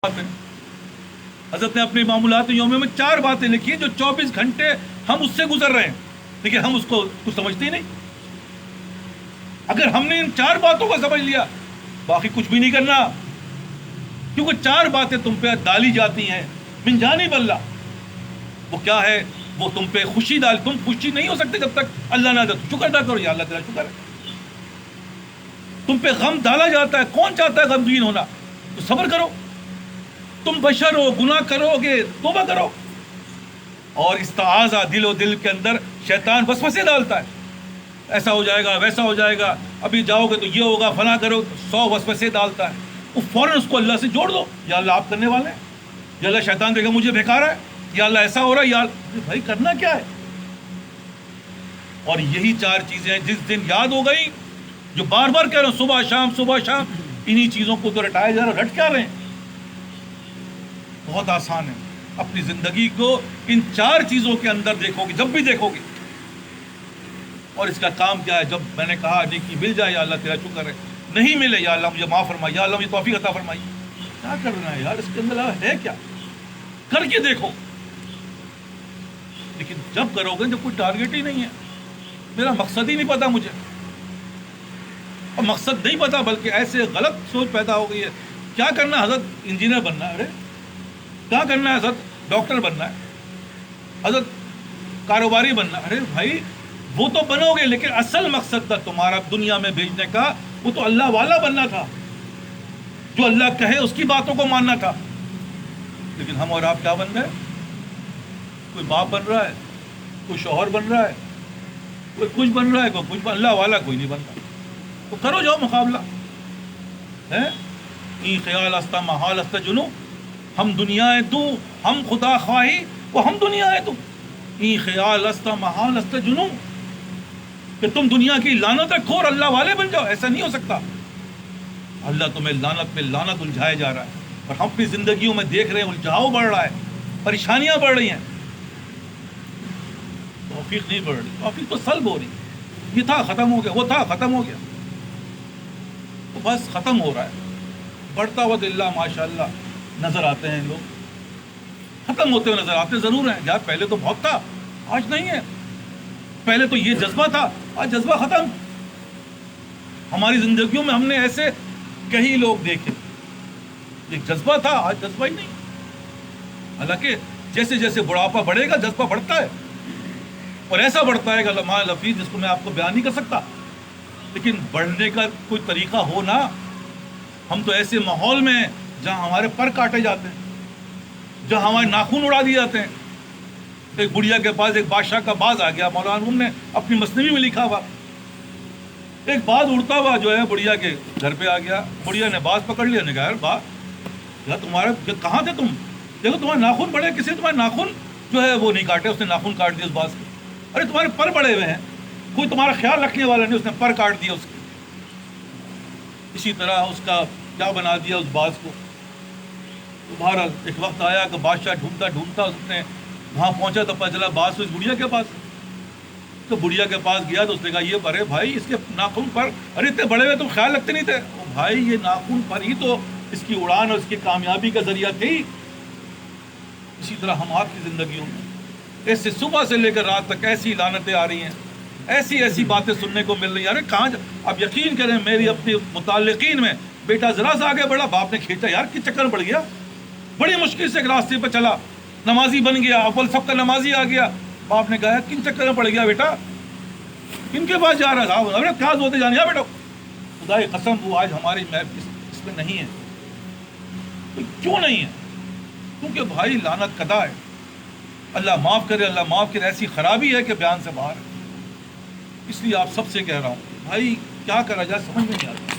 باتیں حضرت نے اپنے معمولات یوم میں 4 باتیں لکھی ہیں جو 24 گھنٹے ہم اس سے گزر رہے ہیں، لیکن ہم اس کو کچھ سمجھتے ہی نہیں۔ اگر ہم نے ان 4 باتوں کو سمجھ لیا باقی کچھ بھی نہیں کرنا، کیونکہ 4 باتیں تم پہ ڈالی جاتی ہیں من جانب اللہ۔ وہ کیا ہے؟ وہ تم پہ خوشی تم خوشی نہیں ہو سکتے جب تک اللہ نہ دے۔ شکر ادا کرو، یا اللہ تیرا شکر ہے۔ تم پہ غم ڈالا جاتا ہے، کون چاہتا ہے غمگین ہونا؟ تو صبر کرو۔ تم بشر ہو، گناہ کرو گے، توبہ کرو۔ اور استعاذہ دل و دل کے اندر شیطان وسوسے ڈالتا ہے، ایسا ہو جائے گا، ویسا ہو جائے گا، ابھی جاؤ گے تو یہ ہوگا، فلاں کرو، 100 وسوسے ڈالتا ہے۔ وہ فوراً اس کو اللہ سے جوڑ دو، یا اللہ آپ کرنے والے ہیں، یا اللہ شیطان دیکھا مجھے بھیکار ہے، یا اللہ ایسا ہو رہا ہے، یا بھائی کرنا کیا ہے؟ اور یہی 4 چیزیں جس دن یاد ہو گئی، جو بار بار کہہ رہا ہوں، صبح شام صبح شام، انہی چیزوں کو تو رٹایا جا رہا، رٹ کیا رہے ہیں؟ بہت آسان ہے۔ اپنی زندگی کو ان 4 چیزوں کے اندر دیکھو گے، جب بھی دیکھو گے۔ اور اس کا کام کیا ہے؟ جب میں نے کہا نیکی مل جائے یا اللہ تیرا شکر ہے، نہیں ملے یا اللہ مجھے معاف فرمائی، یا اللہ مجھے توفیق عطا فرمائی۔ کیا کرنا ہے یار؟ اس کے اندر ہے کیا؟ کر کے دیکھو۔ لیکن جب کرو گے، جب کوئی ٹارگیٹ ہی نہیں ہے، میرا مقصد ہی نہیں پتا مجھے، اور مقصد نہیں پتا بلکہ ایسے غلط سوچ پیدا ہو گئی ہے۔ کیا کرنا ہے حضرت؟ انجینئر بننا ہے؟ ارے کیا کرنا ہے حضرت؟ ڈاکٹر بننا ہے؟ حضرت کاروباری بننا ہے؟ ارے بھائی وہ تو بنو گے، لیکن اصل مقصد تھا تمہارا دنیا میں بھیجنے کا، وہ تو اللہ والا بننا تھا، جو اللہ کہے اس کی باتوں کو ماننا تھا۔ لیکن ہم اور آپ کیا بن گئے؟ کوئی باپ بن رہا ہے، کوئی شوہر بن رہا ہے، کوئی کچھ بن رہا ہے، کوئی کچھ اللہ والا کوئی نہیں بنتا۔ تو کرو جاؤ مقابلہ ہے۔ ای خیال استا محال استا جنو، ہم دنیا ہے تو ہم خدا خواہی، وہ ہم دنیا ہے تو ای خیال استا محال استا جنو، کہ تم دنیا کی لعنت رکھو اور اللہ والے بن جاؤ، ایسا نہیں ہو سکتا۔ اللہ تمہیں لعنت میں لعنت الجھائے جا رہا ہے، اور ہم اپنی زندگیوں میں دیکھ رہے ہیں الجھاؤ بڑھ رہا ہے، پریشانیاں بڑھ رہی ہیں، توفیق نہیں بڑھ رہی، توفیق تو سلب ہو رہی۔ یہ تھا ختم ہو گیا، وہ تھا ختم ہو گیا، تو بس ختم ہو رہا ہے۔ بڑھتا ہوا تو اللہ ماشاء اللہ نظر آتے ہیں لوگ، ختم ہوتے ہوئے نظر آتے ضرور ہیں۔ یار پہلے تو بہت تھا، آج نہیں ہے۔ پہلے تو یہ جذبہ تھا، آج جذبہ ختم۔ ہماری زندگیوں میں ہم نے ایسے کئی لوگ دیکھے، ایک جذبہ تھا، آج جذبہ ہی نہیں۔ حالانکہ جیسے جیسے بڑھاپا بڑھے گا جذبہ بڑھتا ہے، اور ایسا بڑھتا ہے کہ علامہ لفظ جس کو میں آپ کو بیان نہیں کر سکتا۔ لیکن بڑھنے کا کوئی طریقہ ہو نا۔ ہم تو ایسے ماحول میں ہیں جہاں ہمارے پر کاٹے جاتے ہیں، جہاں ہمارے ناخن اڑا دیے جاتے ہیں۔ ایک بڑھیا کے پاس ایک بادشاہ کا باز آ گیا، مولانا روم نے اپنی مثنوی میں لکھا ہوا، ایک باز اڑتا ہوا جو ہے بڑھیا کے گھر پہ آ گیا۔ بڑھیا نے باز پکڑ لیا، نے کہا یار باز یار تمہارے کہاں تھے تم؟ دیکھو تمہارے ناخن بڑے، کسی تمہارے ناخن جو ہے وہ نہیں کاٹے، اس نے ناخن کاٹ دیا اس باز کے۔ ارے تمہارے پر بڑے ہوئے ہیں، کوئی تمہارا خیال رکھنے والا نہیں، اس نے پر کاٹ دیا اس کے۔ اسی طرح اس کا کیا بنا دیا اس باز کو۔ تو بہرحال ایک وقت آیا کہ بادشاہ ڈھونڈتا ڈھونڈتا اس نے وہاں پہنچا تو پتہ چلا باز تو اس بڑھیا کے پاس۔ تو بڑھیا کے پاس گیا تو اس نے کہا یہ ارے بھائی اس کے ناخن پر، ارے اتنے بڑے ہوئے تم خیال رکھتے نہیں تھے؟ او بھائی یہ ناخن پر ہی تو اس کی اڑان اور اس کی کامیابی کا ذریعہ تھی۔ اسی طرح ہم آپ کی زندگیوں میں ایسے صبح سے لے کر رات تک ایسی لعنتیں آ رہی ہیں، ایسی ایسی باتیں سننے کو مل رہی ہیں۔ ارے کہاں اب یقین کریں، میری اپنی متعلقین میں بیٹا ذرا سا آگے بڑھا، باپ نے کھینچا، یار کس چکر میں پڑ گیا؟ بڑی مشکل سے ایک راستے پہ چلا، نمازی بن گیا، اول سب کا نمازی آ گیا۔ باپ نے کہا کن چکر میں پڑ گیا بیٹا؟ کن کے پاس جا رہا تھا؟ ارے کیا ہوتے جانے جا بیٹا، خدا کی قسم وہ آج ہماری اس میں نہیں ہے۔ تو کیوں نہیں ہے؟ کیونکہ بھائی لعنت قضا ہے۔ اللہ معاف کرے، اللہ معاف کرے، ایسی خرابی ہے کہ بیان سے باہر ہے۔ اس لیے آپ سب سے کہہ رہا ہوں بھائی کیا کرا جائے سمجھ میں نہیں آتا۔